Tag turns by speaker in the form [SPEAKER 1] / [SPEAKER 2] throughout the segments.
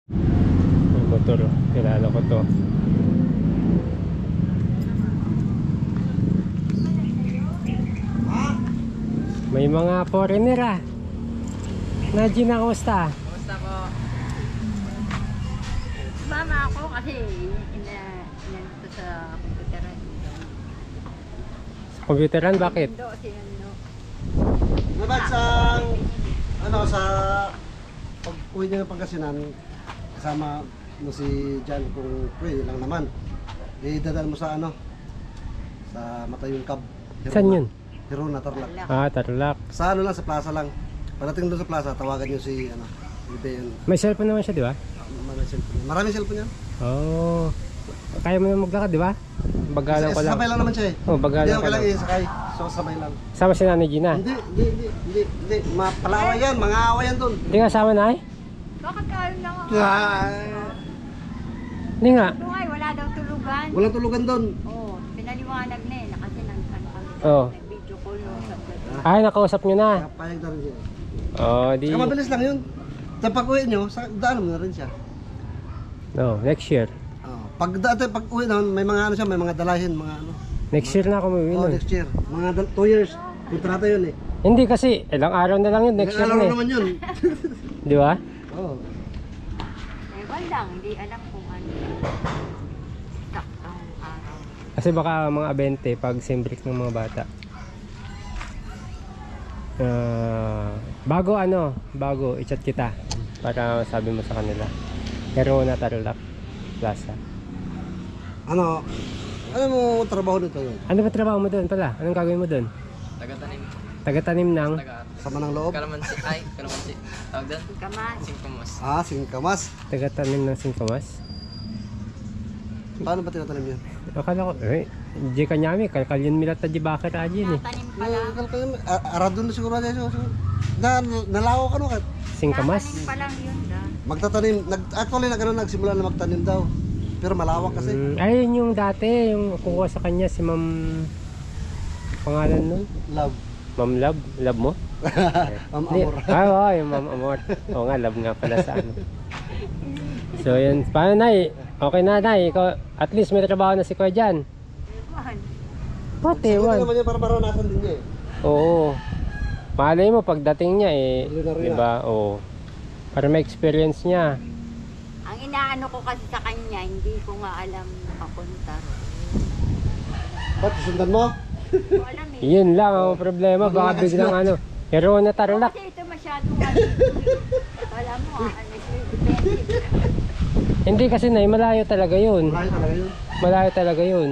[SPEAKER 1] May motor, kilala ko to. May mga foreigner ah. Najina, kamusta?
[SPEAKER 2] Kamusta po? Mama ako kasi inanito sa computeran.
[SPEAKER 1] Sa computeran, bakit?
[SPEAKER 3] Naman sa sa pag-uwi niya ng Pangasinan, kasama mo si Jan kung pwede lang naman. Dadaan mo sa sa Matayong Cab.
[SPEAKER 1] Saan yun?
[SPEAKER 3] Hirona, Tarlac.
[SPEAKER 1] Ah, Tarlac.
[SPEAKER 3] Sa lang, sa plaza lang. Pagdating doon sa plaza, tawagan niyo si Ibe.
[SPEAKER 1] May cellphone naman siya, di ba?
[SPEAKER 3] Maraming cellphone yan.
[SPEAKER 1] Oh. Kaya mo na maglakad, di ba? Bagalan ko lang.
[SPEAKER 3] Sabay lang naman siya eh.
[SPEAKER 1] Oh, bagalan
[SPEAKER 3] Hindi
[SPEAKER 1] ko lang.
[SPEAKER 3] sakay. So sabay lang.
[SPEAKER 1] Sama si Nanay Gina?
[SPEAKER 3] Hindi. Mapalawa yan, mga awa yan doon.
[SPEAKER 1] Hindi nga sama na eh?
[SPEAKER 2] Bakit kayo lang ako?
[SPEAKER 1] Hindi nga.
[SPEAKER 2] Ito ay wala daw tulugan.
[SPEAKER 3] Walang tulugan doon.
[SPEAKER 2] Oo, pinaliwanag na eh. Kasi
[SPEAKER 1] Oo.
[SPEAKER 2] nag-video call yung sabi.
[SPEAKER 1] Ay, nakausap nyo na.
[SPEAKER 3] Payag na rin siya.
[SPEAKER 1] Oh, di.
[SPEAKER 3] Saka mabilis lang yun. Sa pag-uwi nyo, daan mo na rin siya.
[SPEAKER 1] No, next year.
[SPEAKER 3] Pag uwi na, may mga siya, may mga dalahin, mga
[SPEAKER 1] Next year na ako mawin nun.
[SPEAKER 3] next year. Mga 2 years. Kontrata yun eh.
[SPEAKER 1] Hindi kasi, ilang araw na lang yun. Next year
[SPEAKER 3] Alam
[SPEAKER 1] na eh.
[SPEAKER 3] naman yun.
[SPEAKER 1] Di ba?
[SPEAKER 3] Oo.
[SPEAKER 2] Ewan lang, hindi alam kung ano. Taktang araw.
[SPEAKER 1] Kasi baka mga 20 pag sim break ng mga bata. Bago i-chat kita para sabi mo sa kanila. Hirona, Tarlac Plaza.
[SPEAKER 3] Ano mo trabaho nito yun?
[SPEAKER 1] Ano ba trabaho mo doon pala? Anong gagawin mo doon?
[SPEAKER 4] Taga-tanim.
[SPEAKER 1] Taga-tanim ng?
[SPEAKER 3] Sama ng loob?
[SPEAKER 4] Kalamansi. Kalamansi. Tawag doon?
[SPEAKER 2] Kaman.
[SPEAKER 4] Singkamas.
[SPEAKER 3] Singkamas.
[SPEAKER 1] Taga-tanim ng singkamas?
[SPEAKER 3] Paano ba tinatanim yan?
[SPEAKER 1] Akala ko, di kanyami, kalkalyon milat na di bakit ajin eh.
[SPEAKER 2] Tanim pa lang.
[SPEAKER 3] Aradun na siguro natin. Nalawa ka no?
[SPEAKER 1] Singkamas?
[SPEAKER 2] Tanim pa lang yun da.
[SPEAKER 3] Magtatanim. Actually, nagsimula na magtanim daw. Pero malawak kasi.
[SPEAKER 1] Ayun yung dati, yung kukuha sa kanya si Ma'am, pangalan nun?
[SPEAKER 3] Love.
[SPEAKER 1] Ma'am Love? Love mo?
[SPEAKER 3] Ma'am Amor.
[SPEAKER 1] Oo, yung Ma'am Amor. Oo nga, love nga pala sa ano. So yun, paano Nay? Okay na Nay, ikaw, at least may trabaho na si Kuya dyan.
[SPEAKER 2] Ewan.
[SPEAKER 1] Pati,
[SPEAKER 3] Siguro
[SPEAKER 1] ewan.
[SPEAKER 3] naman yan para maranasan din niya eh.
[SPEAKER 1] Oo. Malay mo pagdating niya
[SPEAKER 3] Tuloy na rin
[SPEAKER 1] diba? Oo. Para may experience niya.
[SPEAKER 2] Ang inaano ko kasi sa kanya, hindi ko nga alam papunta ron.
[SPEAKER 3] Ba't susundan mo?
[SPEAKER 2] Hindi ko alam eh.
[SPEAKER 1] Yun lang ang problema, baka biglang ano. Hirona, Tarlac.
[SPEAKER 2] Kasi ito masyadong wala mo depende.
[SPEAKER 1] Hindi kasi Nay, malayo talaga yun.
[SPEAKER 3] Malayo talaga yun.
[SPEAKER 1] Malayo talaga yun.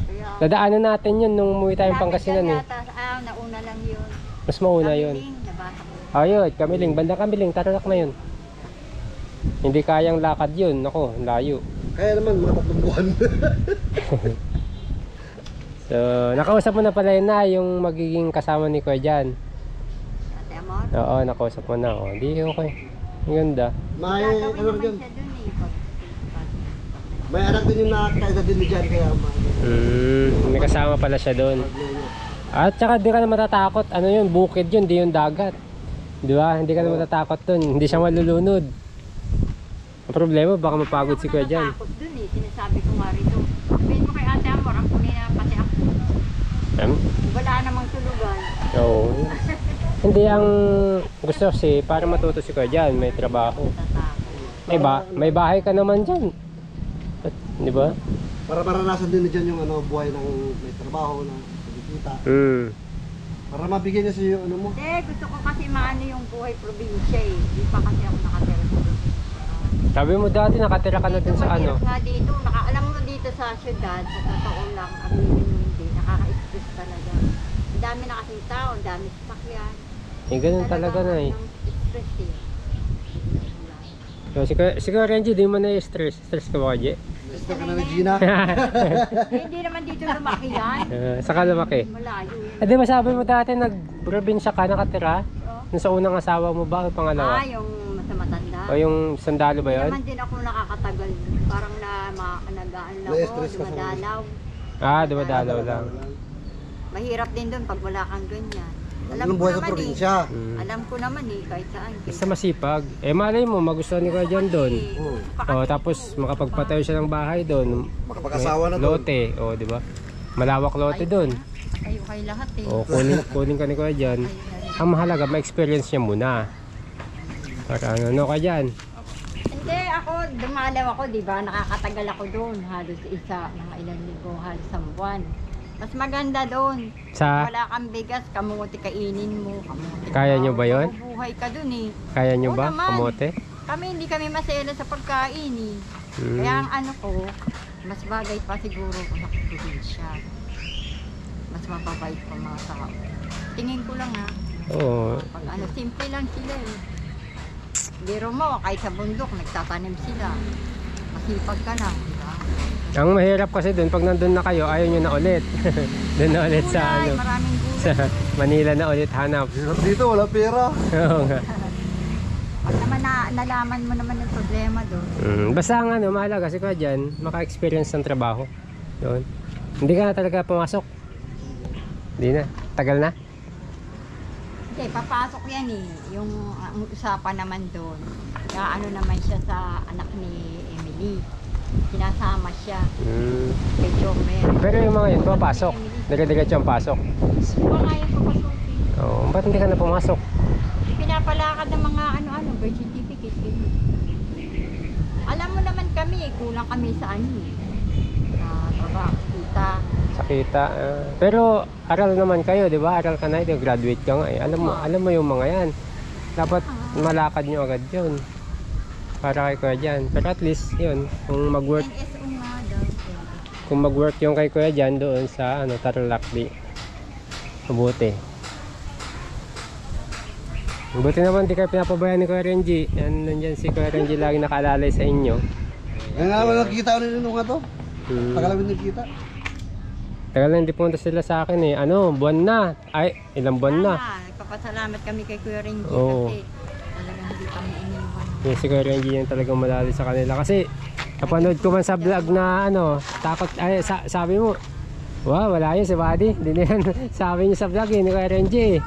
[SPEAKER 2] Kaya,
[SPEAKER 1] Dadaanan natin yun nung umuwi tayong
[SPEAKER 2] malapit
[SPEAKER 1] Pangasinan
[SPEAKER 2] lang
[SPEAKER 1] eh.
[SPEAKER 2] yata. Nauna lang yun.
[SPEAKER 1] Mas mauna yun.
[SPEAKER 2] Kamiling, nabasa ko.
[SPEAKER 1] Ayun, Kamiling, banda Kamiling, Tarlac na yun. Hindi kayang lakad yun, ako, layo.
[SPEAKER 3] Kaya naman, mga 3 buwan.
[SPEAKER 1] So, nakausap mo na pala yun na yung magiging kasama ni Kuya dyan.
[SPEAKER 2] Ate Amor.
[SPEAKER 1] Oo, nakausap mo na. O, di okay. Ang ganda.
[SPEAKER 3] May
[SPEAKER 2] Gagawin
[SPEAKER 3] ano
[SPEAKER 2] naman
[SPEAKER 3] dyan.
[SPEAKER 2] siya dun eh.
[SPEAKER 3] May anak din yung nakakaisa din ni Jan kaya
[SPEAKER 1] May kasama pala siya doon. At saka di ka na matatakot. Ano yun, bukid yun, di yung dagat. Di ba? Hindi ka na matatakot doon. Hindi siya malulunod. Ang problema, baka mapagod si Kuya dyan.
[SPEAKER 2] Takot dun eh. Sinasabi ko nga rito. Sabihin mo kay Ate Amor, ang kunin na pati ako. Wala namang tulugan.
[SPEAKER 1] Oo. Hindi ang gusto kasi para matuto si Kuya dyan, may trabaho.
[SPEAKER 2] Tatakot.
[SPEAKER 1] May bahay ka naman dyan. Di ba?
[SPEAKER 3] para maranasan din ni Jan yung buhay ng may trabaho na kumikita. Para mabigyan niya sa iyo mo.
[SPEAKER 2] Hindi, gusto ko kasi maano yung buhay probinsya eh. Di pa kasi ako nakatira sa
[SPEAKER 1] Sabi mo dati nakatira ka na dun sa ano?
[SPEAKER 2] mahirap nga dito. Alam mo dito sa syudad, sa totoo lang, aminin mo hindi, nakaka-stress talaga. Ang dami na kasing tao, ang dami sasakyan.
[SPEAKER 1] Ganun talaga na eh.
[SPEAKER 2] Stress eh.
[SPEAKER 1] So, si Kuya Renji, di mo na stress. Stress ka ba, Kaji?
[SPEAKER 3] Gusto ka na ni Gina.
[SPEAKER 2] Hindi naman dito lumaki yan.
[SPEAKER 1] Saka lumaki.
[SPEAKER 2] Malayo yun.
[SPEAKER 1] Di ba sabi mo dati nag-probinsya ka nakatira? Nung sa unang asawa mo ba o pangalawa?
[SPEAKER 2] Yung sa matanda.
[SPEAKER 1] O yung sandalo ba
[SPEAKER 2] Hindi
[SPEAKER 1] yun?
[SPEAKER 2] naman din ako nakakatagal. Parang nagaan lang ako,
[SPEAKER 3] Na-stress ka sa
[SPEAKER 2] dumadalaw.
[SPEAKER 1] Dumadalaw lang.
[SPEAKER 2] Mahirap din doon pag wala kang ganyan.
[SPEAKER 3] Anong buhay sa probinsya?
[SPEAKER 2] Alam ko naman eh, kahit saan.
[SPEAKER 1] Basta masipag. Eh malay mo, magustuhan ni Kuya Jan doon.
[SPEAKER 3] Oo.
[SPEAKER 1] Oh, tapos makapagpatayo siya ng bahay doon.
[SPEAKER 3] Makapag-asawa na doon.
[SPEAKER 1] Lote, oh, di ba? Malawak lote doon.
[SPEAKER 2] Kayo kay lahat eh.
[SPEAKER 1] Oh, kunin ka ni Kuya Jan. Ang mahalaga, ma-experience niya muna. Para ano ka dyan?
[SPEAKER 2] Hindi, ako, dumalaw ako, di ba? Nakakatagal ako doon. Halos mga ilang linggo, halos isang buwan. Mas maganda doon.
[SPEAKER 1] Sa,
[SPEAKER 2] Wala kang bigas, kamuti kainin mo. Kamuti
[SPEAKER 1] Kaya nyo ba yun?
[SPEAKER 2] Buhay ka doon eh.
[SPEAKER 1] kaya nyo
[SPEAKER 2] Oo
[SPEAKER 1] ba?
[SPEAKER 2] naman.
[SPEAKER 1] Kamote?
[SPEAKER 2] Hindi kami masela sa pagkain eh.
[SPEAKER 1] Hmm.
[SPEAKER 2] Kaya ang ano ko, mas bagay pa siguro ko sa probinsya. Mas mababait pa mga tao. Tingin ko lang ha.
[SPEAKER 1] Oo.
[SPEAKER 2] Pag simple lang sila eh. Biro mo, kahit sa bundok, nagtatanim sila. Masipag ka lang, di ba?
[SPEAKER 1] Ang mahirap kasi doon, pag nandun na kayo, ayaw nyo na ulit. Doon na ulit sa,
[SPEAKER 2] Gulay,
[SPEAKER 1] ano,
[SPEAKER 2] maraming gulay.
[SPEAKER 1] sa Manila na ulit hanap.
[SPEAKER 3] Hirap dito, wala pera.
[SPEAKER 1] Oo nga.
[SPEAKER 2] Pag naman nalaman mo naman yung problema doon.
[SPEAKER 1] Basta ang ano, mahalaga si Kuya Jan, maka-experience ng trabaho. Doon. Hindi ka na talaga pumasok. Hindi na. Tagal na.
[SPEAKER 2] Hindi, papasok yan eh. Yung ang usapan naman doon. Kaya ano naman siya sa anak ni Emily. Sinasama siya kay Jomer.
[SPEAKER 1] Pero yung mga yun, pumapasok. Dire-diretso ang pasok.
[SPEAKER 2] Ba nga yung papasukin?
[SPEAKER 1] Oo, ba't hindi ka na pumasok?
[SPEAKER 2] Pinapalakad ng mga ano-ano, birth certificate. Ganyan. Alam mo naman kami, kulang kami sa ano eh. Sa trabaho, kita.
[SPEAKER 1] Sakita. Pero aral naman kayo, di ba? Aral ka na, graduate ka nga eh. Alam mo yung mga yan. Dapat malakad nyo agad yun. Para kay Kuya Jan. Pero at least yun, kung mag-work,
[SPEAKER 2] NSO nga daw.
[SPEAKER 1] kung mag-work yung kay Kuya Jan doon sa ano, Tarlac, di mabuti. Mabuti naman di kayo pinapabayaan ni Kuya Renji. Yan, nandyan si Kuya Renji lagi nakaalalay sa inyo.
[SPEAKER 3] Kaya nga naman nakikita ko nila nung nga to. Tagal namin nakikita.
[SPEAKER 1] Tagal na hindi pumunta sila sa akin eh. Ano, buwan na. Ay, ilang buwan na.
[SPEAKER 2] Nagpapasalamat kami kay Kuya Renji
[SPEAKER 1] Oo.
[SPEAKER 2] kasi talagang hindi kami iniwan.
[SPEAKER 1] Yung si Kuya Renji yung talagang malali sa kanila. Kasi napanood ko man sa vlog na ano, takot, ay, sabi mo, wow, wala yun si Buddy. Hindi na yan sabi niya sa vlog eh, ni Kuya Renji eh.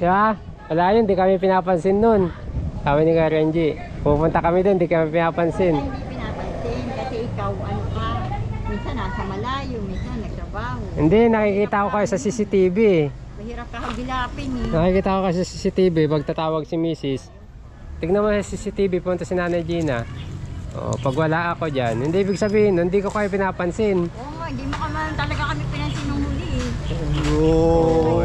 [SPEAKER 1] Diba? Wala yun, di kami pinapansin nun. Sabi ni Kuya Renji, pupunta kami dun, di kami pinapansin.
[SPEAKER 2] Hindi pinapansin kasi ikaw ano ka, minsan nasa malayo, minsan nagtrabaho.
[SPEAKER 1] Hindi, nakikita ko kayo sa CCTV eh.
[SPEAKER 2] Mahirap ka hagilapin eh.
[SPEAKER 1] Nakikita ko kasi sa CCTV, pag tatawag si Mrs. Tignan mo sa CCTV, punta si Nanay Gina. O, pag wala ako dyan, hindi ibig sabihin, hindi ko kayo pinapansin.
[SPEAKER 2] Oo nga, hindi mo talaga kami pinansin nung huli eh.
[SPEAKER 1] Oo,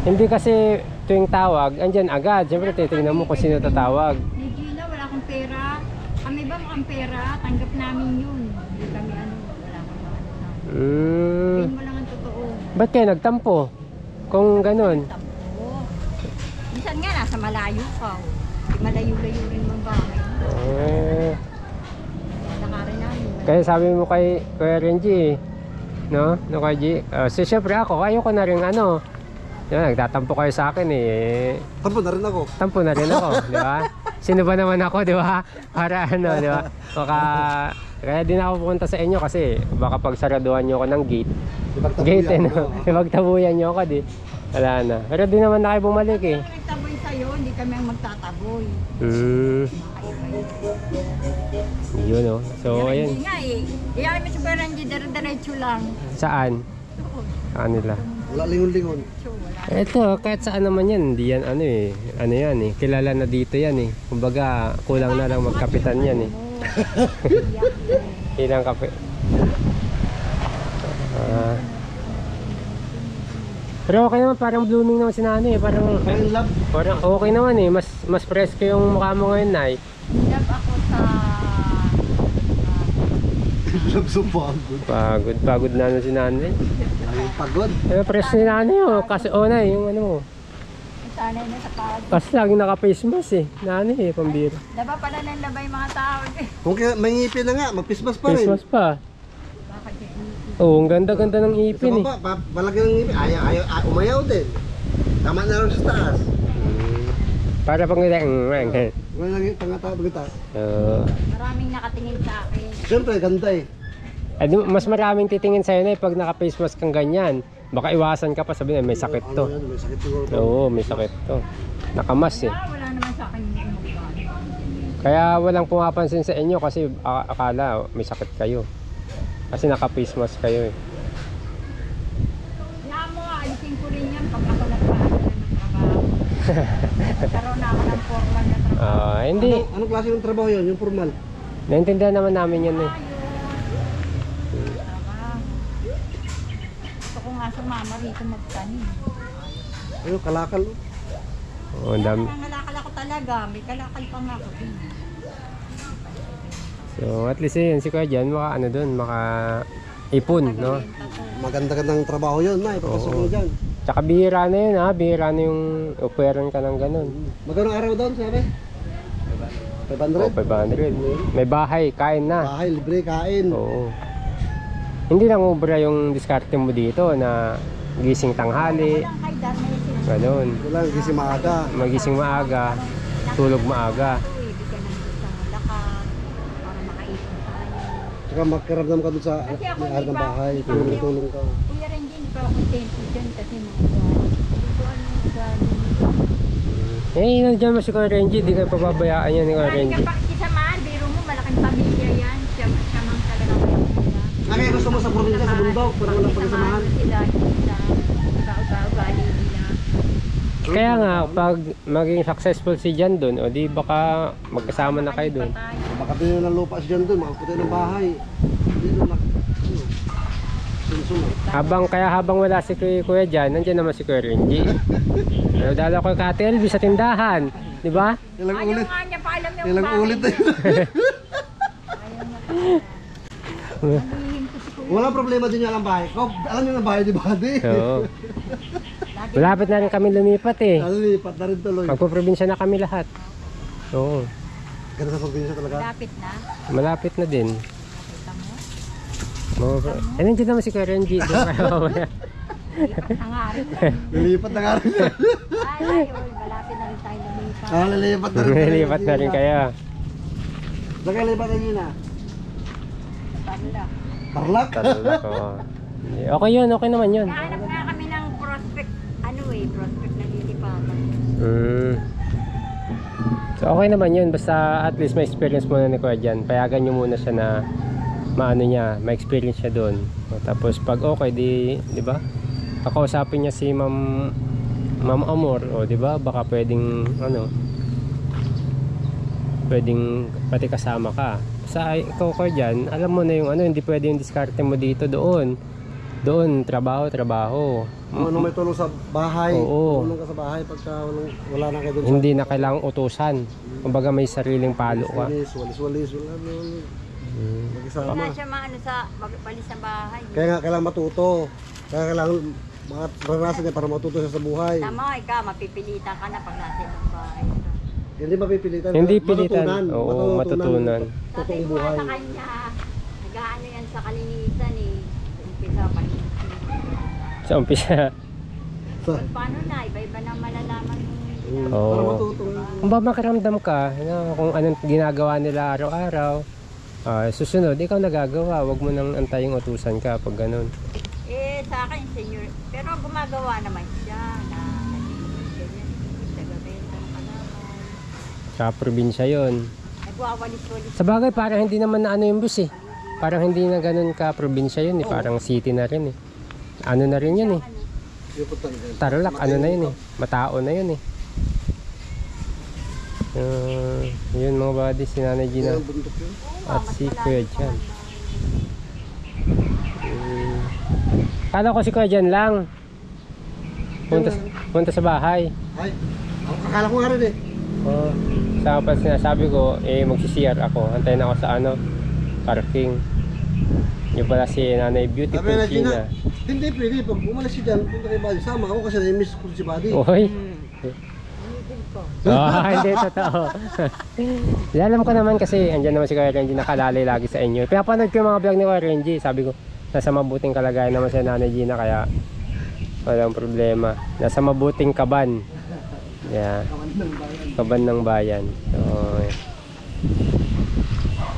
[SPEAKER 1] hindi kasi tuwing tawag, andyan agad. Siyempre, titignan mo kung sino tatawag.
[SPEAKER 2] Ni Gina, wala akong pera. Kami ba makang pera? Tanggap namin yun. Hindi kami ano, wala akong ano. Sabihin mo lang ang totoo.
[SPEAKER 1] Ba't kayo nagtampo? Kung ganun.
[SPEAKER 2] Tampo. Minsan nga, nasa malayo ka. Oh. Di malayo-layo rin mong bahay. Nakarin namin.
[SPEAKER 1] Kaya sabi mo kay Kuya Renji, no? No, Kuya G? So, siyempre ako, ayoko na rin ano. Yan, nagtatampo kayo sa akin eh.
[SPEAKER 3] Tampo na rin ako.
[SPEAKER 1] Tampo na rin ako, di ba? Sino ba naman ako, di ba? Para ano, di ba? Kaya din ako pupunta sa inyo kasi baka pag saraduhan nyo ako ng gate. Gate, no? Ipagtabuyan nyo ako, di. Wala na. Pero di naman na kayo bumalik eh.
[SPEAKER 2] Kung nagtaboy sa'yo, hindi kami ang magtataboy.
[SPEAKER 1] Yun, no? So, ayan.
[SPEAKER 2] Hindi nga eh. Iyakin mo si Beranji, dire-diretso lang.
[SPEAKER 1] Saan? Sa kanila.
[SPEAKER 3] Wala lingon-lingon.
[SPEAKER 2] So, wala.
[SPEAKER 1] Ito, kahit saan naman yan, hindi yan ano eh. Ano yan eh, kilala na dito yan eh. Kumbaga, kulang na lang magkapitan yan eh. Ilang kape. Pero okay naman, parang blooming naman si nanay eh. Parang okay naman eh. Mas fresco yung mukha mo ngayon, Nay.
[SPEAKER 2] Love ako sa...
[SPEAKER 3] Love so pagod.
[SPEAKER 1] Pagod na si nanay.
[SPEAKER 3] Laging pagod.
[SPEAKER 1] Pero fresh ni nanay oh. Kasi Nay, yung ano mo.
[SPEAKER 2] Sanay na sa pagod.
[SPEAKER 1] Kasi lagi naka-face mask eh. Nanay eh, pambira.
[SPEAKER 2] Laba pala ng labay mga tao.
[SPEAKER 3] Kung kaya may ngipin na nga, magpismas pa
[SPEAKER 1] Face
[SPEAKER 3] rin.
[SPEAKER 1] mask pa.
[SPEAKER 2] Bakit yung
[SPEAKER 1] Oo, ang ganda-ganda ng ipin eh.
[SPEAKER 3] Sa baba, palagyan ng ngipin. Ayaw, umayaw din. Tama na lang sa taas.
[SPEAKER 1] Para pang nila.
[SPEAKER 3] Wala lang yung tanga-tawag kita.
[SPEAKER 2] maraming nakatingin sa akin.
[SPEAKER 3] Siyempre, ganda eh.
[SPEAKER 1] Mas maraming titingin sa'yo na pag naka-face mask kang ganyan. Baka iwasan ka pa, sabihin may sakit to.
[SPEAKER 3] Ano yan, may sakit siguro.
[SPEAKER 1] Oo, may sakit to. Nakamas eh.
[SPEAKER 2] Wala naman sa akin yung magkano.
[SPEAKER 1] Kaya walang pumapansin sa inyo kasi akala may sakit kayo. Kasi naka-face mask kayo eh.
[SPEAKER 2] Kaya mo, alisin ko rin yan pag ako nagpaano ng trabaho. Nagkaroon na ako ng formal na trabaho.
[SPEAKER 1] Hindi.
[SPEAKER 3] Anong klase ng trabaho yun? Yung formal?
[SPEAKER 1] Naintindihan naman namin yan eh.
[SPEAKER 2] Gusto ko nga sumama rito magtanim.
[SPEAKER 3] Ayun, kalakal.
[SPEAKER 1] Oo, ang dami.
[SPEAKER 2] Nangalakal ako talaga, may kalakal pa nga ako din.
[SPEAKER 1] So at least yun, si Kuya Jan, maka ano dun, maka ipon, no?
[SPEAKER 3] Maganda-gandang trabaho yun, na. Ipapasok mo dyan.
[SPEAKER 1] Tsaka bihira na yun ha, bihira na yung operan ka ng ganun.
[SPEAKER 3] Magkano araw doon, sabi? 500?
[SPEAKER 1] O, 500. May bahay, kain na.
[SPEAKER 3] Bahay, libre, kain.
[SPEAKER 1] Oo. Hindi lang ubra yung diskarte mo dito na gising tanghali,
[SPEAKER 2] Walang kay Dar, may sila.
[SPEAKER 1] ganun.
[SPEAKER 3] Wala, gising maaga.
[SPEAKER 1] Magising maaga, tulog maaga.
[SPEAKER 2] Bigyan ng isang lakas para makaipon sa kanya.
[SPEAKER 3] Tsaka magkaramdam ka doon sa
[SPEAKER 2] Kasi ako
[SPEAKER 3] may-ari
[SPEAKER 2] di
[SPEAKER 3] ng
[SPEAKER 2] ba,
[SPEAKER 3] bahay. Tulong-tulong ka.
[SPEAKER 2] Kuya rin din, di pa ako contento dyan kasi mga dito ano galing.
[SPEAKER 1] Eh, nandiyan mo si Kuya Renji, di kayo pababayaan yan ni Kuya
[SPEAKER 2] Marami
[SPEAKER 1] Renji.
[SPEAKER 2] ka pakikisamahan, biro mo, malaking pamilya yan. Siya mang talaga walang sila.
[SPEAKER 3] Kaya gusto mo sa probinsya, sa bundok, para walang pagsamahan.
[SPEAKER 2] Sila, iba-iba nila.
[SPEAKER 1] Kaya nga, pag maging successful si Jan doon, o di baka magkasama na kayo doon.
[SPEAKER 3] Baka tayo ng lupa siya doon, makaputi ng bahay. Dito na. Sunsunod.
[SPEAKER 1] Habang wala si Kuya Jan, nandiyan naman si Kuya Renji. Ano, dala ko kay Ate Elvis sa tindahan, di ba?
[SPEAKER 3] Ilang
[SPEAKER 2] Ayaw
[SPEAKER 3] ulit.
[SPEAKER 2] nga niya pa alam yung
[SPEAKER 3] Ilang
[SPEAKER 2] bakit.
[SPEAKER 3] ulit na yun.
[SPEAKER 2] Ayaw niya pa. Nalihim ko si Kuya.
[SPEAKER 3] Walang problema din yung alam bahay. Alam nyo ng bahay, di ba? Di.
[SPEAKER 1] Oo. Malapit na rin kami lumipat eh.
[SPEAKER 3] Lipat na rin tuloy.
[SPEAKER 1] Magpo-probinsya na kami lahat. Oo.
[SPEAKER 3] Ganda sa probinsya talaga.
[SPEAKER 2] Lapit na.
[SPEAKER 1] Malapit na din.
[SPEAKER 2] Kita mo.
[SPEAKER 1] Eh, nandiyan naman si Kuya Renji.
[SPEAKER 2] Hangarin.
[SPEAKER 3] Lilipat na nga rin.
[SPEAKER 2] Ay, malapit na rin tayo lumipat.
[SPEAKER 3] Lilipat na rin.
[SPEAKER 1] Nilipat na rin kaya.
[SPEAKER 3] Saan kayo lipat na yun na?
[SPEAKER 2] Tarlac.
[SPEAKER 3] Tarlac?
[SPEAKER 1] Tarlac, oo. Okay yun, okay naman yun.
[SPEAKER 2] Nahanap nga kami ng prospect, prospect na lilipatan.
[SPEAKER 1] So okay naman yun, basta at least may experience muna ni Kuya Jan. Payagan nyo muna siya na maano niya, may experience siya doon. Tapos pag okay, di ba? Kakausapin niya si Ma'am Amor, o di ba? Baka pwedeng pwedeng pati kasama ka. Sa ikaw Kuya Jan, alam mo na yung hindi pwede yung diskarte mo dito doon. Doon, trabaho.
[SPEAKER 3] Ano may tulong sa bahay.
[SPEAKER 1] Oo.
[SPEAKER 3] Tulong ka sa bahay pagka wala na kayo doon sa...
[SPEAKER 1] Hindi na kailangang utusan. Kumbaga may sariling palo ka.
[SPEAKER 3] Walis, wala naman. Mag-isama.
[SPEAKER 2] Wala siya magbalik sa bahay.
[SPEAKER 3] Kaya nga kailangan matuto. Kaya kailangan mga ranasan niya para matuto siya sa buhay.
[SPEAKER 2] Tama, ikaw, mapipilitan ka na pag nasa ibang bahay.
[SPEAKER 3] Hindi mapipilitan.
[SPEAKER 1] Hindi pilitan.
[SPEAKER 3] Matutunan.
[SPEAKER 1] Oo, matutunan.
[SPEAKER 2] Sabi
[SPEAKER 3] Totoong
[SPEAKER 2] ko
[SPEAKER 3] buhay.
[SPEAKER 2] sa kanya, nag-ano yan sa kalinisan eh. Umpisa pa rin.
[SPEAKER 1] Sa umpisa.
[SPEAKER 2] Paano na, iba-iba na malalaman mo.
[SPEAKER 1] Oo.
[SPEAKER 3] Para matuto.
[SPEAKER 1] Kung ba makiramdam ka, kung anong ginagawa nila araw-araw, susunod, ikaw nagagawa. Huwag mo nang antaying utusan ka pag ganun.
[SPEAKER 2] Eh, sa akin, senior. Pero gumagawa naman siya na taga-benta ng kalaman.
[SPEAKER 1] Sa probinsya yon.
[SPEAKER 2] Nagwawalis-walis.
[SPEAKER 1] Sa bagay, parang hindi naman na yung bus eh. Parang hindi na ganun ka probinsya yun eh. Parang city na rin eh. Ano na rin yun eh. Tarlac, ano na yun eh. Matao na yun eh. Yun mga buddy, si Nanay Gina at si Kuya Jan. Kala ko si Kuya Jan lang. Punta sa bahay.
[SPEAKER 3] Ay, akala ko nga rin eh.
[SPEAKER 1] Sa pa sinasabi ko, magsi-CR ako. Antayin ako sa parking. Yung pala si Nanay Beautiful
[SPEAKER 3] Sabi na Gina,
[SPEAKER 1] Gina.
[SPEAKER 3] hindi pwede. Pag umalis si Jan, punta kay Buddy. Sama ako kasi na-miss ko si Buddy.
[SPEAKER 1] Oy. Hindi totoo. Alam ko naman kasi andyan naman si Kuya Renji, nakalalay lagi sa inyo. Pinapanood ko yung mga vlog ni Kuya Renji. Sabi ko, nasa mabuting kalagayan naman si Nanay Gina, kaya walang problema. Nasa mabuting kaban. Yeah. Kaban ng bayan. So,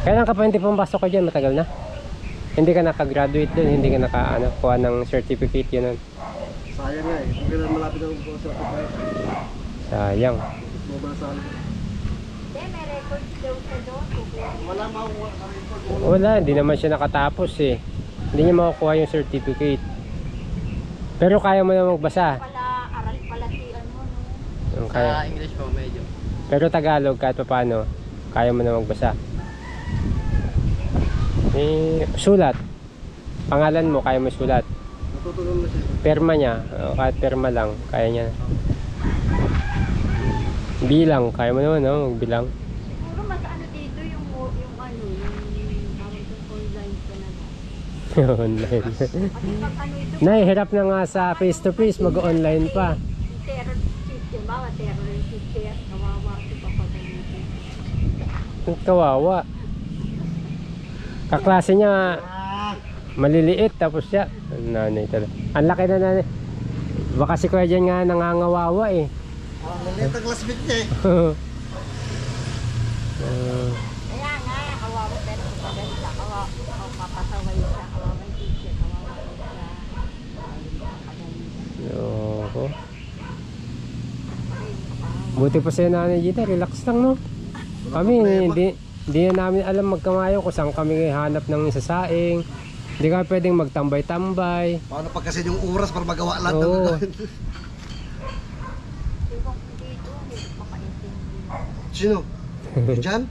[SPEAKER 1] kailan ka pa hindi pumasok ko dyan? Matagal na? Hindi ka nakagraduate dun, hindi ka kuha ng certificate yun.
[SPEAKER 3] Sayang nga eh. Kung kailan malapit ako po sa kapay.
[SPEAKER 1] Sayang.
[SPEAKER 3] Mabasal.
[SPEAKER 2] Hindi, may record daw siya doon.
[SPEAKER 3] Wala makuha sa record.
[SPEAKER 1] Wala, hindi naman siya nakatapos eh. Hindi niya makukuha yung certificate. Pero kaya mo na magbasa.
[SPEAKER 2] Aral pala si ano, no?
[SPEAKER 1] Yung
[SPEAKER 4] Sa
[SPEAKER 1] Kaya.
[SPEAKER 4] English po, medyo.
[SPEAKER 1] Pero Tagalog kahit pa paano, kaya mo na magbasa. Sulat. Pangalan mo, kaya mo sulat.
[SPEAKER 3] Natutulong na siya.
[SPEAKER 1] Perma niya, kahit perma lang, kaya niya. Bilang, kaya mo naman, no? Magbilang.
[SPEAKER 2] Siguro mas ano dito yung ano, yung parang online ka na.
[SPEAKER 1] Online.
[SPEAKER 2] Kasi pag ano ito,
[SPEAKER 1] Nahihirap na nga sa face to face, mag-online pa.
[SPEAKER 2] yung terror system, bawa terror system, kawawa ito papagalitin.
[SPEAKER 1] Kawawa. Kaklase niya, maliliit, tapos siya, nanay talaga. Ang laki na nanay. Baka si Kuya Jan nga nangangawawa eh.
[SPEAKER 3] Lalit ang classmate niya eh.
[SPEAKER 2] Kaya nga, kawawa pero papagalit siya, kawawa, papasaway siya, kawawa yung teacher, kawawa siya.
[SPEAKER 1] Oo. Buti pa sa'yo nanay Gita, relax lang no. Kami, hindi na namin alam magkamayo kung saan kami hanap ng isasaing. Hindi kami pwedeng magtambay-tambay.
[SPEAKER 3] Paano pag kasi yung oras para magawa lahat ng
[SPEAKER 1] Oo.
[SPEAKER 3] gagawin?
[SPEAKER 2] Sigong dito, hindi ko makaintindi.
[SPEAKER 3] Sino? Jan?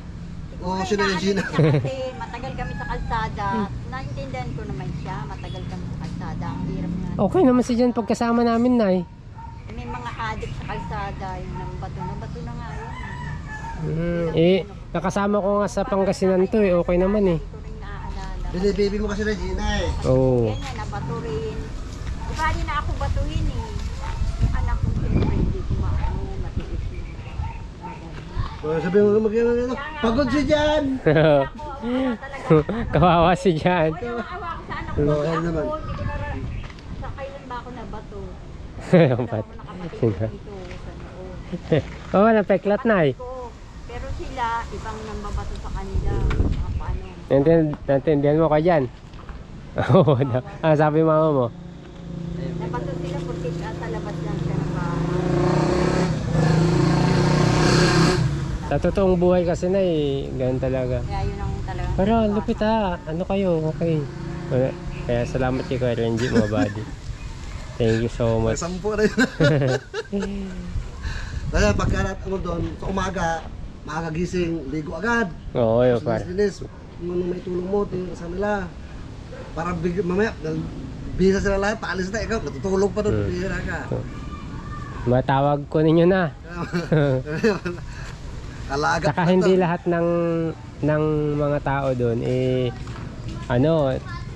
[SPEAKER 3] O sino yung Gina?
[SPEAKER 2] Kasi matagal kami sa kalsada, naintindihan ko naman siya, matagal kami sa kalsada, ang hirap nga.
[SPEAKER 1] Okay naman si Jan pagkasama namin, Nay.
[SPEAKER 2] May mga adik sa kalsada, yung nang bato na nga yun.
[SPEAKER 1] Nakasama ko nga sa Pangasinan to eh, okay naman eh.
[SPEAKER 2] Hindi ko rin naaalala.
[SPEAKER 3] Binibaby mo kasi na Gina eh.
[SPEAKER 1] Oo.
[SPEAKER 2] Ganyan, nabato rin. Di ba na ako batuhin eh. Yung anak ko siyempre hindi ko matiis yung magaling.
[SPEAKER 3] Sabi mo mag-ano, pagod si Jan!
[SPEAKER 2] Ako talaga.
[SPEAKER 1] Kawawa si Jan.
[SPEAKER 2] Wala yung awa ko sa anak ko.
[SPEAKER 3] Oo,
[SPEAKER 2] Ako,
[SPEAKER 3] naman.
[SPEAKER 2] hindi ko na sa kailan ba ako nabato.
[SPEAKER 1] Ba't?
[SPEAKER 2] Ako nakapatid dito sa noo.
[SPEAKER 1] Oo, napeklat na eh.
[SPEAKER 2] Ko. Pero sila, ibang nambabato sa kanila. Mga paano.
[SPEAKER 1] Naintindihan mo ka dyan? Oo, sabi mama mo.
[SPEAKER 2] Nabato sila porque sa labas lang siya ng bahay.
[SPEAKER 1] Sa totoong buhay kasi na eh, ganun talaga.
[SPEAKER 2] Kaya yun ang talagang...
[SPEAKER 1] Pero lupit ha, ano kayo, okay. Kaya salamat kay Kuya Renji, mga buddy. Thank you so
[SPEAKER 3] May
[SPEAKER 1] much.
[SPEAKER 3] 10 na yun. Dahil pagkarat mo doon, sa umaga, makakagising, ligo agad.
[SPEAKER 1] Oo, yun par.
[SPEAKER 3] Linis, kung may tulong mo, tingin sa nila. Para mamaya, bisa sila lahat, paalis na, ikaw, natutulog pa doon, bihira ka.
[SPEAKER 1] Matawag ko ninyo na.
[SPEAKER 3] Alaga
[SPEAKER 1] Saka hindi lahat ng mga tao doon eh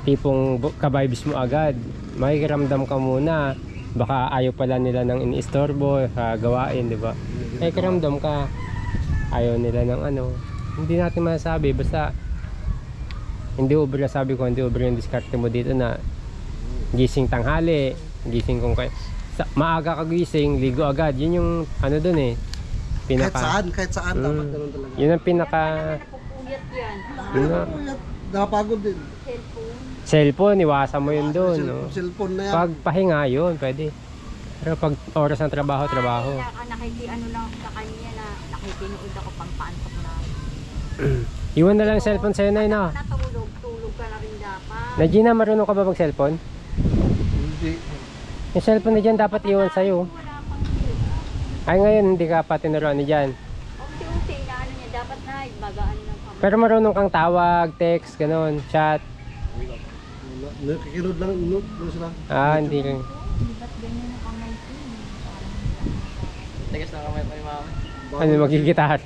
[SPEAKER 1] tipong ka-vibes mo agad. Makikiramdam ka muna. Baka ayaw pala nila ng iniistorbo sa gawain, di ba? Makikiramdam ka. Ayaw nila ng Hindi natin masasabi basta hindi ubra, sabi ko, hindi ubra yung diskarte mo dito na gising tanghali, gising kung maaga ka gising, ligo agad. Yun yung doon eh.
[SPEAKER 3] kahit saan, dapat ganun talaga.
[SPEAKER 1] Yun ang pinaka
[SPEAKER 2] Napupuyat yan.
[SPEAKER 3] Nakapagod din.
[SPEAKER 2] Cellphone.
[SPEAKER 1] cellphone, iwasan mo yun doon. No?
[SPEAKER 3] Cellphone na yan.
[SPEAKER 1] Pag pahinga yun, pwede. Pero pag oras ng trabaho.
[SPEAKER 2] Nakikiano lang ako sa kanya na nakikinood ako pang paantok na.
[SPEAKER 1] Iwan na lang yung cellphone sa'yo na yun. No?
[SPEAKER 2] Tulog ka na rin dapat.
[SPEAKER 1] Na Gina, marunong ka ba mag cellphone?
[SPEAKER 3] Hindi.
[SPEAKER 1] Yung cellphone na dyan dapat iwan sa'yo.
[SPEAKER 2] Wala pang
[SPEAKER 1] Ay ngayon hindi ka pa tinuruan ni dyan.
[SPEAKER 2] unti-unti na niya, dapat na bagaan ng kamay.
[SPEAKER 1] Pero marunong kang tawag, text, ganun, chat.
[SPEAKER 3] Nakikinod lang, doon sila.
[SPEAKER 1] Hindi rin.
[SPEAKER 2] Ba't ganyan ang kamay ko?
[SPEAKER 4] Tigas na kamay pa ni mama.
[SPEAKER 1] Ano, magigitar.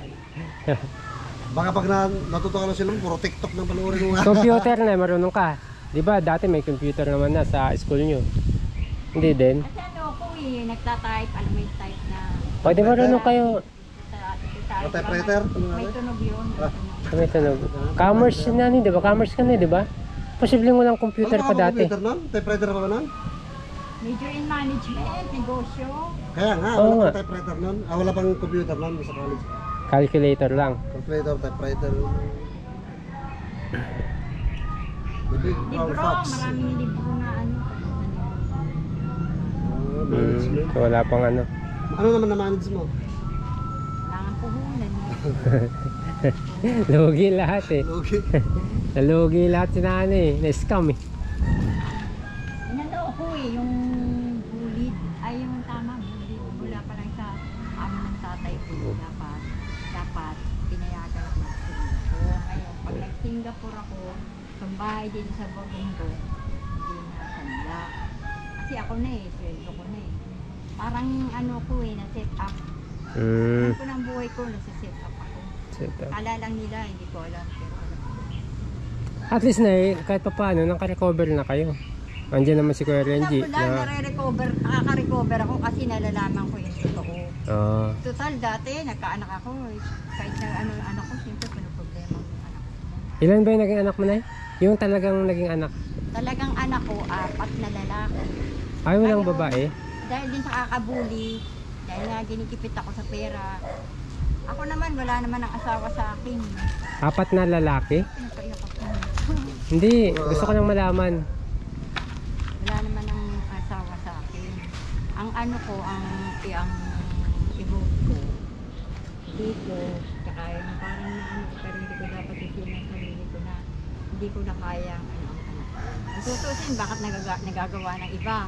[SPEAKER 3] Baka pag natutuwa na sila, puro TikTok na panoorin mo nga.
[SPEAKER 1] Computer na, marunong ka. Di ba dati may computer naman na sa school nyo? Hindi din.
[SPEAKER 2] Kasi ako nagtatype, alam mo yung type na
[SPEAKER 1] O di marunong kayo.
[SPEAKER 2] sa
[SPEAKER 3] Typewriter?
[SPEAKER 2] may tunog yun.
[SPEAKER 1] May tunog. Commerce na di ba? Commerce ka na, di ba? Posibleng walang computer pa dati.
[SPEAKER 3] Computer nun? Typewriter pa ba nun?
[SPEAKER 2] Major in management, negosyo.
[SPEAKER 3] Kaya nga,
[SPEAKER 1] Oo
[SPEAKER 3] wala
[SPEAKER 1] nga.
[SPEAKER 3] pang typewriter nun. Wala pang computer nun sa college.
[SPEAKER 1] Calculator lang.
[SPEAKER 3] Calculator, typewriter. The Big Brown
[SPEAKER 2] Libro,
[SPEAKER 3] Fox.
[SPEAKER 2] maraming libro na ano.
[SPEAKER 3] Management.
[SPEAKER 1] So, wala pang ano.
[SPEAKER 3] Ano naman na-manage mo?
[SPEAKER 2] Kailangan puhunan.
[SPEAKER 1] Lugi lahat eh.
[SPEAKER 3] Okay.
[SPEAKER 1] Nalugi lahat si nanay eh. Na-scam eh.
[SPEAKER 2] Inano ko eh, yung bulid. Ay, yung tama, bulid. Mula pa lang sa amin ng tatay ko. Dapat pinayagan ako ng Singapore. Ngayon, pag nag-Singapore ako, yung bahay din sa bagong ko, hindi na sanla. Kasi ako na eh, sweldo ko na eh. Parang ano ko eh, na-set up. Ano ko ng buhay ko, nasa-set up ako.
[SPEAKER 1] Set up.
[SPEAKER 2] Kala lang nila, hindi ko alam. Pero alam ko.
[SPEAKER 1] At least na kahit pa paano, naka-recover na kayo. Andiyan naman si Kuya Renji.
[SPEAKER 2] Wala, nakaka-recover ako kasi nalalaman ko yung totoo.
[SPEAKER 1] Oo.
[SPEAKER 2] Total, dati, nagkaanak ako. Kahit na ano, anak ko, siyempre, problema yung anak ko.
[SPEAKER 1] Ilan ba yung naging anak mo na? Yung talagang naging anak.
[SPEAKER 2] Talagang anak ko, 4 na lalaki.
[SPEAKER 1] Ay, walang
[SPEAKER 2] Ngayon,
[SPEAKER 1] babae.
[SPEAKER 2] Dahil din sa kakabuli, dahil nga ginikipit ako sa pera. Ako naman, wala naman ang asawa sa akin.
[SPEAKER 1] 4 na lalaki?
[SPEAKER 2] Pinapaiyak ako.
[SPEAKER 1] Hindi, gusto ko lang malaman.
[SPEAKER 2] Wala naman ang asawa sa akin. Ang ano ko, ang i-vote ko, dito, tsaka yung parang na ano, pero hindi ko dapat isin ang sarili ko na hindi ko na kaya ang ano, ang anak ko. Ang tutusin, bakit nagagawa ng iba?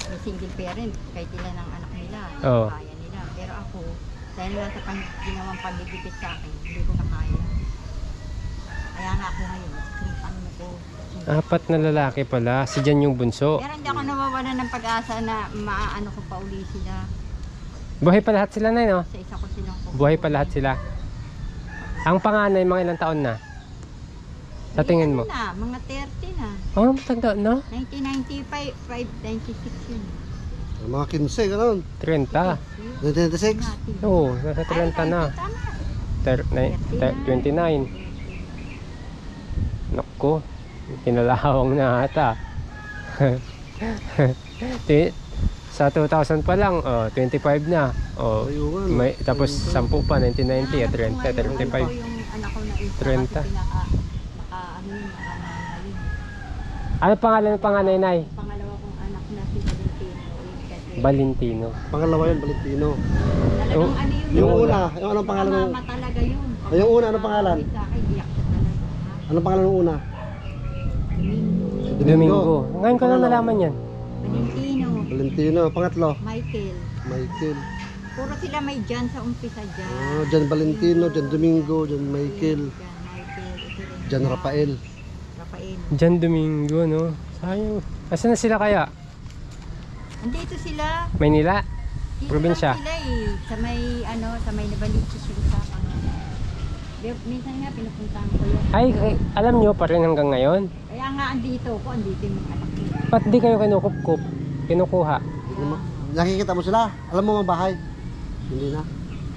[SPEAKER 2] May single parent, kahit ilan ang anak nila,
[SPEAKER 1] Oo.
[SPEAKER 2] kaya nila. Pero ako, dahil nga sa ginawang pagigipit sa akin, hindi ko na kaya. Kaya nga ako ngayon, ano ko,
[SPEAKER 1] 4 na lalaki pala. Si Jan yung bunso.
[SPEAKER 2] pero hindi ako nawawala ng pag-asa na maaano ko pa uli sila.
[SPEAKER 1] Buhay pa lahat sila na no?
[SPEAKER 2] Sa isa ko silang kukunin.
[SPEAKER 1] Buhay pa lahat sila. Ang panganay, mga ilang taon na? Sa tingin mo?
[SPEAKER 2] Ano na, mga 30 na.
[SPEAKER 1] Oh, matanda na.
[SPEAKER 2] 1995, 96 yun.
[SPEAKER 3] Mga 15, gano'n.
[SPEAKER 1] 30.
[SPEAKER 3] 1996.
[SPEAKER 1] Oo, nasa 30 na. 29. Naku, kinalawang na ata. Sa 2000 pa lang, 25 na.
[SPEAKER 3] Ayun.
[SPEAKER 1] May, tapos 10 pa, 1990, 30, 35.
[SPEAKER 2] Yung anak ko na isa
[SPEAKER 1] 30.
[SPEAKER 2] kasi ano yun, nakamahalin.
[SPEAKER 1] Ano pangalan ng panganay, Nay?
[SPEAKER 2] Pangalawa kong anak na si Valentino. Kasi
[SPEAKER 1] Valentino.
[SPEAKER 3] Pangalawa yun, Valentino.
[SPEAKER 2] talagang ano yun.
[SPEAKER 3] Yung una, yung anong pangalan ng...
[SPEAKER 2] Mama talaga yun.
[SPEAKER 3] Ay, yung una, anong pangalan?
[SPEAKER 2] Sa akin, iyak siya talaga.
[SPEAKER 3] Anong pangalan ng una?
[SPEAKER 2] Domingo.
[SPEAKER 1] Domingo. Ngayon ko lang nalaman yan.
[SPEAKER 2] Valentino.
[SPEAKER 3] Valentino. Pangatlo?
[SPEAKER 2] Michael.
[SPEAKER 3] Michael.
[SPEAKER 2] Puro sila may Jan sa umpisa dyan.
[SPEAKER 3] Jan Valentino, Jan Domingo, Jan Michael,
[SPEAKER 2] Jan Michael. ito rin
[SPEAKER 3] Jan
[SPEAKER 2] siya.
[SPEAKER 3] Rafael.
[SPEAKER 2] Rafael.
[SPEAKER 1] Jan Domingo, no? Sayang. Asan na sila kaya?
[SPEAKER 2] Andito sila.
[SPEAKER 1] Maynila?
[SPEAKER 2] Dito
[SPEAKER 1] Probinsya?
[SPEAKER 2] lang sila eh. Sa may ano, sa may Nabaliches yung sa minsan nga pinupuntahan ko yun.
[SPEAKER 1] Ay, alam nyo pa rin hanggang ngayon?
[SPEAKER 2] Kaya nga andito ko, andito yung mga anak nila.
[SPEAKER 1] Ba't di kayo kinukup-kup? Kinukuha?
[SPEAKER 3] Nakikita mo sila? Alam mo mga bahay? Hindi na.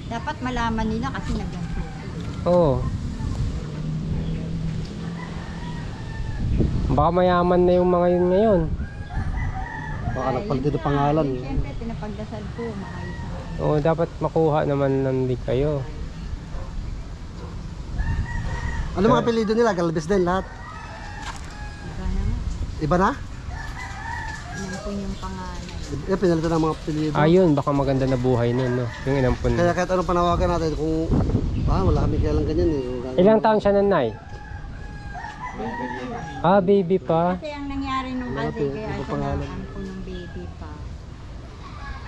[SPEAKER 2] Dapat malaman nila kasi nagganto.
[SPEAKER 1] Oo. Baka mayaman na yung mga yun ngayon.
[SPEAKER 3] Baka nagpalit ng pangalan.
[SPEAKER 2] Siyempre, pinapagdasal ko, maayos na.
[SPEAKER 1] Oo, dapat makuha naman nandi kayo.
[SPEAKER 3] Ano mga apelido nila? Galvez din lahat.
[SPEAKER 2] Iba na nga.
[SPEAKER 3] Iba na?
[SPEAKER 2] Inampun yung pangalan.
[SPEAKER 3] Pinalitan ng mga apelido.
[SPEAKER 1] Ayun, baka maganda na buhay nun, no? Yung inampun.
[SPEAKER 3] Kaya kahit anong panawagan natin kung wala kami kaya lang ganyan eh.
[SPEAKER 1] Ilang taon siya nanay? Ah, baby pa.
[SPEAKER 2] Kasi ang nangyari nung
[SPEAKER 3] Wala
[SPEAKER 2] kasi
[SPEAKER 3] po,
[SPEAKER 2] kaya
[SPEAKER 3] iba
[SPEAKER 2] siya
[SPEAKER 3] pangalan.
[SPEAKER 2] naampun ng baby pa.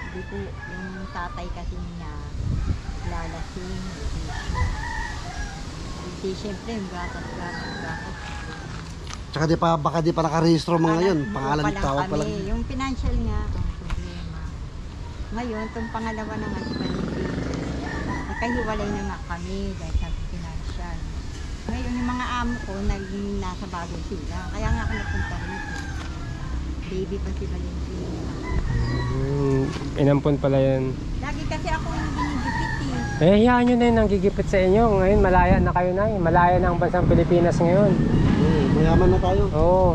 [SPEAKER 2] Hindi po, yung tatay kasi niya, lalasing. Hindi, siyempre, yung gatas.
[SPEAKER 3] Tsaka baka di pa nakarehistro mga ngayon.
[SPEAKER 2] Buo
[SPEAKER 3] Pangalan
[SPEAKER 2] pa lang
[SPEAKER 3] tawag pa lang.
[SPEAKER 2] kami. Yung financial nga, ang problema. Ngayon, itong pangalawa na nga si Valentin, nakahiwalay na nga kami dahil sa financial. Ngayon, yung mga amo ko, nasa bago sila. Kaya nga ako napunta rito. Baby pa si Valentin.
[SPEAKER 1] Inampun pala yan.
[SPEAKER 2] Lagi kasi ako yung ginigipit eh.
[SPEAKER 1] Hayaan nyo na yun ang gigipit sa inyo. Ngayon, malaya na kayo na. Malaya na ang bansang Pilipinas ngayon.
[SPEAKER 3] Mayaman na tayo.
[SPEAKER 1] Oo.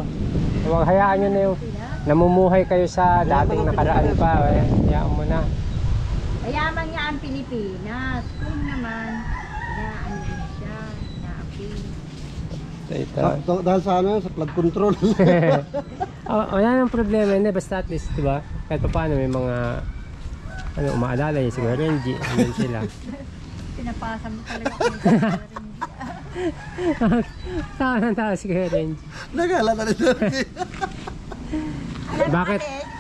[SPEAKER 1] Huwag hayaan nyo na yung
[SPEAKER 2] Sila.
[SPEAKER 1] namumuhay kayo sa dating nakaraan pa. Hayaan mo na.
[SPEAKER 2] Mayaman nga ang Pilipinas. Kung naman, inaano din siya, inaapi.
[SPEAKER 1] Ito.
[SPEAKER 3] Dahil sa ano, sa flood control.
[SPEAKER 1] Oh, wala nang problema hindi basta at least, 'di ba? Kahit pa paano may mga ano umaalala yung siguro Renji, andun sila.
[SPEAKER 2] Pinapasa mo talaga kung sa
[SPEAKER 1] Tawa ng tawa si Kuya Renji.
[SPEAKER 3] Nagala na rin natin.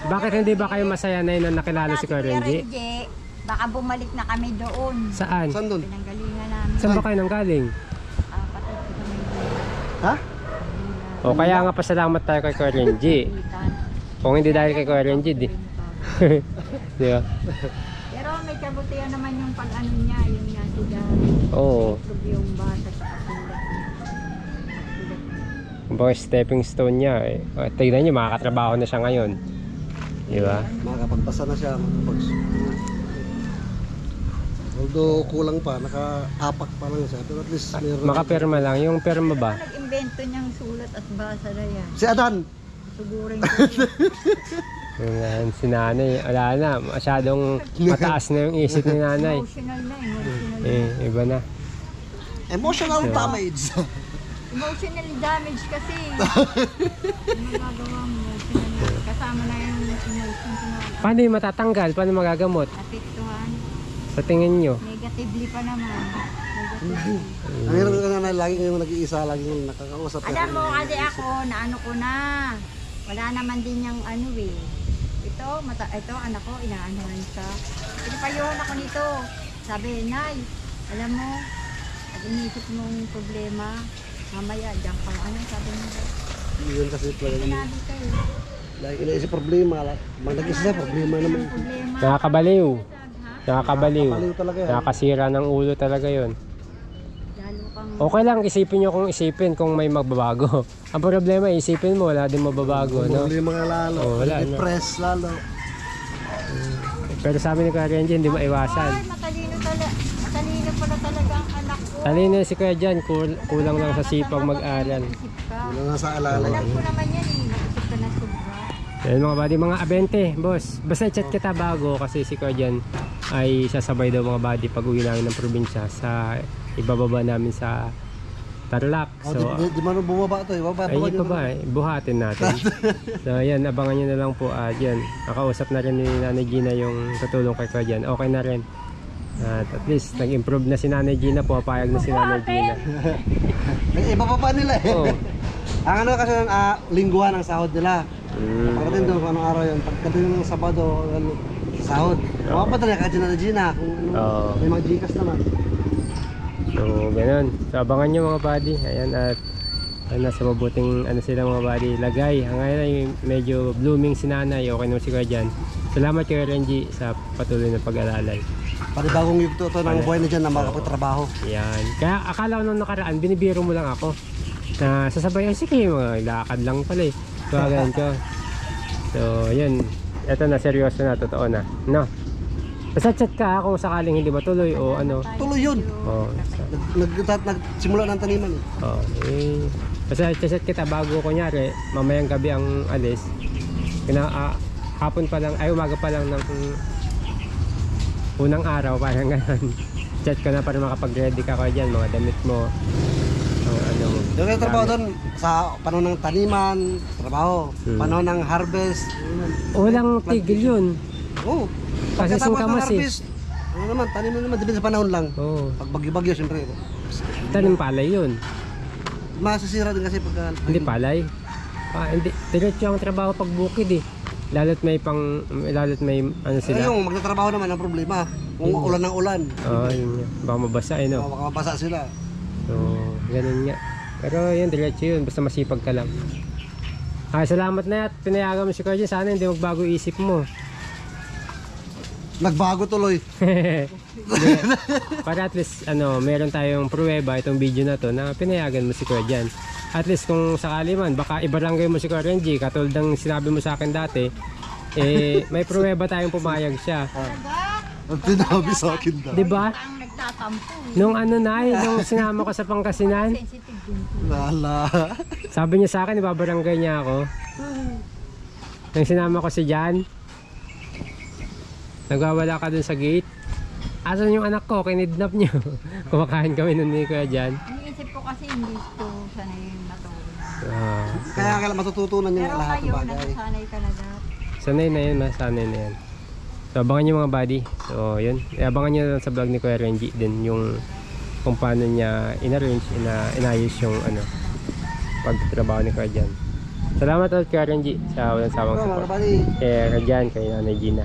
[SPEAKER 1] Bakit hindi ba kayo masaya na yun na nakilala si Kuya Renji?
[SPEAKER 2] Baka bumalik na kami doon.
[SPEAKER 1] Saan?
[SPEAKER 3] Saan doon?
[SPEAKER 2] Pinanggalingan namin.
[SPEAKER 1] Saan ba kayo nang galing?
[SPEAKER 2] Patay ko kami doon.
[SPEAKER 3] Ha?
[SPEAKER 1] O kaya nga pasalamat tayo kay Kuya Renji. Kung hindi dahil kay Kuya Renji, di. Di ba?
[SPEAKER 2] Pero may kabutihan naman yung pag-ano niya, yung nga sila.
[SPEAKER 1] Oo.
[SPEAKER 2] Improve yung bata sa kasulat.
[SPEAKER 1] Kumbaga stepping stone niya eh. O, tignan niyo, makakatrabaho na siya ngayon. Di ba?
[SPEAKER 3] Makakapagbasa na siya. Although kulang pa, naka-apak pa lang siya. Pero at least meron.
[SPEAKER 1] Makapirma lang. Yung pirma ba?
[SPEAKER 2] Nag-invento niyang sulat at basa na yan.
[SPEAKER 3] Si Adan!
[SPEAKER 2] Sugurin ko yun.
[SPEAKER 1] Si nanay, wala na. Masyadong mataas na yung isip ni nanay.
[SPEAKER 2] Emotional na, emotional.
[SPEAKER 1] Iba na.
[SPEAKER 3] Emotional damage.
[SPEAKER 2] Emotional damage kasi. Ano magagawa mo? Emotional. Kasama na yung emotion ko na
[SPEAKER 1] Paano yung matatanggal? Paano magagamot?
[SPEAKER 2] apektuhan.
[SPEAKER 1] Sa tingin nyo?
[SPEAKER 2] Negatively pa naman. Negatively.
[SPEAKER 3] Ang hirap ka na lagi yung nag-iisa, lagi yung nakakausap.
[SPEAKER 2] Alam mo kasi ako, naano ko na. Wala naman din yung ano eh. Ito anak ko, inaanohan siya. Pinapayuhan ako nito. Sabi, Nay, alam mo, pag inisip mong problema, mamaya, diyan ka, ano sabi mo?
[SPEAKER 3] Yun kasi talaga.
[SPEAKER 2] Sinabi kayo.
[SPEAKER 3] Lagi inaisip problema. Mag nag-isa problema naman.
[SPEAKER 2] Problema.
[SPEAKER 1] Nakakabaliw.
[SPEAKER 2] Ha?
[SPEAKER 1] Nakakabaliw.
[SPEAKER 3] Kapaliw talaga yan.
[SPEAKER 1] Nakakasira ng ulo talaga yon.
[SPEAKER 2] Lalo kang...
[SPEAKER 1] Okay lang, isipin nyo kung isipin kung may magbabago. Ang problema, isipin mo, wala din mababago, no?
[SPEAKER 3] Problema nga lalo.
[SPEAKER 1] Oh, wala, no?
[SPEAKER 3] Depress lalo.
[SPEAKER 1] Pero sabi ni Kuya Renji, hindi maiwasan.
[SPEAKER 2] Ay, matalino pala talaga ang anak ko.
[SPEAKER 1] Talino si Kuya Jan, kulang lang sa sipag mag-aral.
[SPEAKER 2] Isip ka.
[SPEAKER 3] Wala nga sa alala.
[SPEAKER 2] Alam ko naman yan eh. Nag-isip ka na sobra.
[SPEAKER 1] Yan mga buddy, mga abente, boss. Basta chat kita bago kasi si Kuya Jan ay sasabay daw mga buddy pag uwi namin ng probinsya sa ibababa namin sa Tarlac. So,
[SPEAKER 3] Di man bumaba ito.
[SPEAKER 1] ay pa ba eh, buhatin natin. So yan, abangan nyo na lang po. Yan, nakausap na rin ni Nanay Gina yung tutulong kay Kuya Jan. Okay na rin. At least nag-improve na si Nanay Gina, papayag na si Nanay Gina.
[SPEAKER 3] Ibababa nila eh.
[SPEAKER 1] Oo.
[SPEAKER 3] Ang ano kasi lingguhan ang sahod nila. Pagdating doon kung anong araw yun. Pagdating ng Sabado, sahod. Mapapadala ka dyan na Gina kung ano, may mga Gcash naman.
[SPEAKER 1] So ganun. So abangan nyo mga buddy. Ayan at nasa mabuting ano sila mga buddy. Lagay. Ngayon ay medyo blooming si Nanay. Okay naman si Kuya Jan. Salamat kay Renji sa patuloy na pag-alalay.
[SPEAKER 3] Panibagong yugto ito ng buhay na dyan na makapagtrabaho.
[SPEAKER 1] Yan. Kaya akala ko nung nakaraan, binibiro mo lang ako. Na sasabay, sige, mga lakad lang pala eh. So, ganun ko. So, yun. Ito na, seryoso na, totoo na. No? Basta chat ka kung sakaling hindi matuloy o ano.
[SPEAKER 3] Tuloy yun.
[SPEAKER 1] Oh,
[SPEAKER 3] Nagsimula ng taniman eh.
[SPEAKER 1] oh, basta chat kita bago kunyari, mamayang gabi ang alis. Hapon pa lang, ay umaga pa lang ng unang araw, parang ganun. Chat ko na para makapag-ready ka dyan, mga damit mo. Ano mo.
[SPEAKER 3] Yung trabaho doon, sa panahon ng taniman, trabaho. Panahon ng harvest.
[SPEAKER 1] Walang tigil yun.
[SPEAKER 3] Oo.
[SPEAKER 1] Kasi
[SPEAKER 3] Pagkatapos ng
[SPEAKER 1] singkamas eh.
[SPEAKER 3] harvest, ano naman, tanim na naman, depende sa panahon lang.
[SPEAKER 1] Oo.
[SPEAKER 3] Pag bagyo-bagyo, siyempre.
[SPEAKER 1] Tanim palay yun.
[SPEAKER 3] Masisira din kasi pagka...
[SPEAKER 1] Hindi palay. Hindi. Diretso ang trabaho pag bukid eh. Lalo't may ano sila.
[SPEAKER 3] Yung magtatrabaho naman ang problema. Kung ulan ng ulan.
[SPEAKER 1] Oo, yun nga. Baka mabasa eh no.
[SPEAKER 3] Baka mabasa sila.
[SPEAKER 1] So, ganun nga. Pero yun, diretso yun. Basta masipag ka lang. Salamat na at pinayagan mo si Kuya. Sana hindi magbago isip mo.
[SPEAKER 3] Nagbago tuloy.
[SPEAKER 1] Hindi. Para at least, meron tayong pruweba itong video na to na pinayagan mo si Kuya Jan. At least kung sakali man, baka ibarangay mo si Kuya Renji, katulad ng sinabi mo sa akin dati, may pruweba tayong pumayag siya.
[SPEAKER 3] Ang tinabi sa akin daw.
[SPEAKER 1] Diba?
[SPEAKER 2] Ang nagtatampo.
[SPEAKER 1] Nung nung sinama ko sa Pangasinan,
[SPEAKER 2] Sensitive din.
[SPEAKER 3] Lala.
[SPEAKER 1] sabi niya sa akin, ibabarangay niya ako. Nung sinama ko si Jan, nagwawala ka dun sa gate. Asan yung anak ko? Kinidnap niyo. Kumakain kami nun ni Kuya Jan.
[SPEAKER 2] Iniisip ko kasi hindi gusto sanay matulog.
[SPEAKER 3] Kaya matututunan niya
[SPEAKER 2] Pero
[SPEAKER 3] lahat ng
[SPEAKER 2] kayo,
[SPEAKER 3] bagay.
[SPEAKER 2] nasasanay ka na dati.
[SPEAKER 1] Sanay na yan, masanay na yan. So abangan nyo mga buddy. So yun, abangan nyo sa vlog ni Kuya Renji din yung kung paano niya inarrange, inayos yung pagtrabaho ni Kuya Jan. Salamat ulit Kuya Renji sa walang sawang
[SPEAKER 3] Mga
[SPEAKER 1] support.
[SPEAKER 3] buddy.
[SPEAKER 1] Kaya Kuya Jan, kay Nanay Gina.